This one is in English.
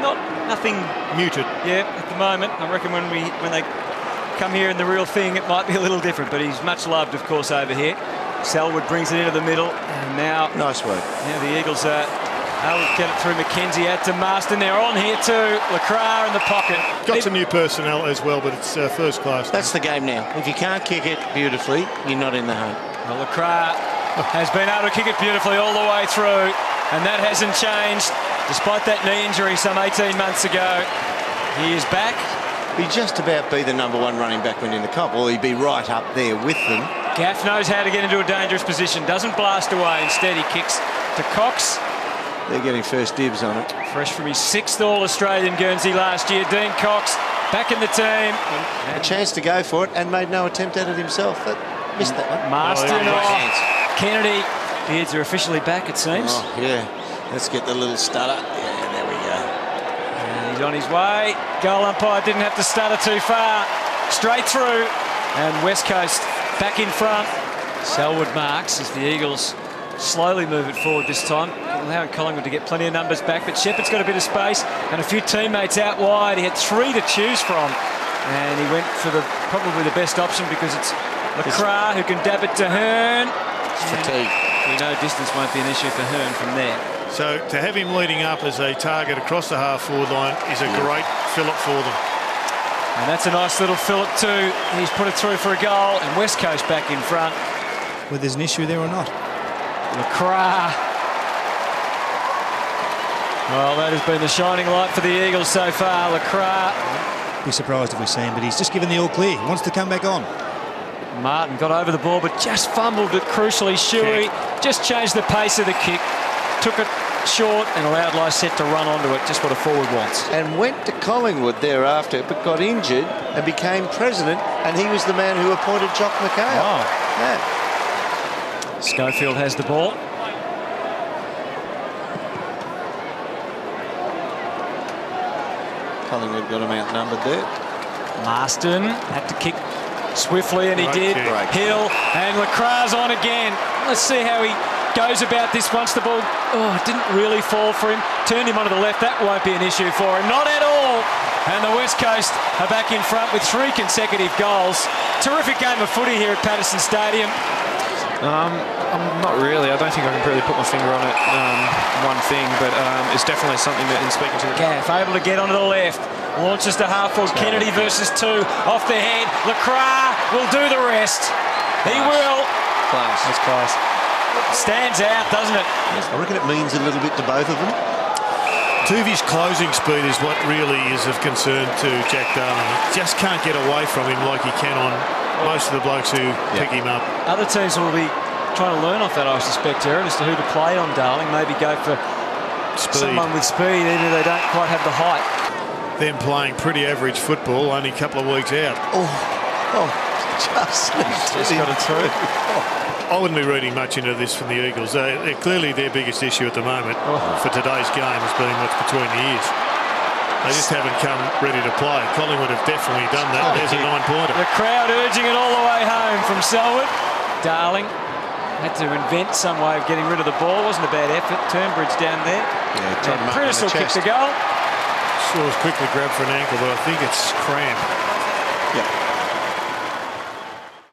Nothing muted. Yeah, at the moment. I reckon when they come here in the real thing, it might be a little different. But he's much loved, of course, over here. Selwood brings it into the middle, and now nice work. Now the Eagles are able to get it through McKenzie out to Marston. They're on here too. LeCras in the pocket. Got some new personnel as well, but it's first class. That's the game now. If you can't kick it beautifully, you're not in the hunt. Well, LeCras has been able to kick it beautifully all the way through, and that hasn't changed. Despite that knee injury some 18 months ago, he is back. He'd just about be the #1 running back when in the comp, or he'd be right up there with them. Gaff knows how to get into a dangerous position, doesn't blast away. Instead, he kicks to Cox. They're getting first dibs on it. Fresh from his 6th All-Australian Guernsey last year, Dean Cox back in the team. A chance to go for it and made no attempt at it himself. Missed that one. Marston off. Kennedy. Beards are officially back, it seems. Oh, yeah. Let's get the little stutter. Yeah, there we go. And he's on his way. Goal umpire didn't have to stutter too far. Straight through. And West Coast back in front. Selwood marks as the Eagles slowly move it forward this time, allowing Collingwood to get plenty of numbers back. But Shepherd's got a bit of space and a few teammates out wide. He had 3 to choose from. And he went for probably the best option because it's LeCras who can dab it to Hearn. It's fatigue. We know distance won't be an issue for Hearn from there. So to have him leading up as a target across the half-forward line is a great fill-up for them. And that's a nice little fill-up too. He's put it through for a goal, and West Coast back in front. Whether there's an issue there or not. LeCras. Well, that has been the shining light for the Eagles so far. LeCras. Be surprised if we see him, but he's just given the all clear. He wants to come back on. Martin got over the ball, but just fumbled it crucially. Shuey just changed the pace of the kick, took it short and allowed Lysette to run onto it, just what a forward wants. And went to Collingwood thereafter, but got injured and became president, and he was the man who appointed Jock McHale. Wow. Yeah. Schofield has the ball. Collingwood got him outnumbered there. Marston had to kick swiftly, and he did. Great. Hill and LeCras on again. Let's see how he goes about this once the ball didn't really fall for him. Turned him onto the left. That won't be an issue for him. Not at all. And the West Coast are back in front with 3 consecutive goals. Terrific game of footy here at Patterson Stadium. Not really. I don't think I can really put my finger on it, one thing, but it's definitely something that in speaking to the Gaff able to get onto the left. Launches to half-forward. Kennedy versus 2. Off the head. LeCras will do the rest. He will. Class. That's class. Stands out, doesn't it? I reckon it means a little bit to both of them. Tuvi's closing speed is what really is of concern to Jack Darling. He just can't get away from him like he can on most of the blokes who pick him up. Other teams will be trying to learn off that, I suspect, Aaron, as to who to play on Darling. Maybe go for someone with speed, even if they don't quite have the height. Them playing pretty average football, only a couple of weeks out. Just got it through. I wouldn't be reading much into this from the Eagles. They're clearly their biggest issue at the moment for today's game has been what's between the ears. They just haven't come ready to play. Collingwood have definitely done that. There's a 9-pointer. The crowd urging it all the way home from Selwood. Darling had to invent some way of getting rid of the ball. Wasn't a bad effort. Turnbridge down there. Yeah, Prentice will kick the goal. Shaw's quickly grabbed for an ankle, but I think it's cramp. Yeah.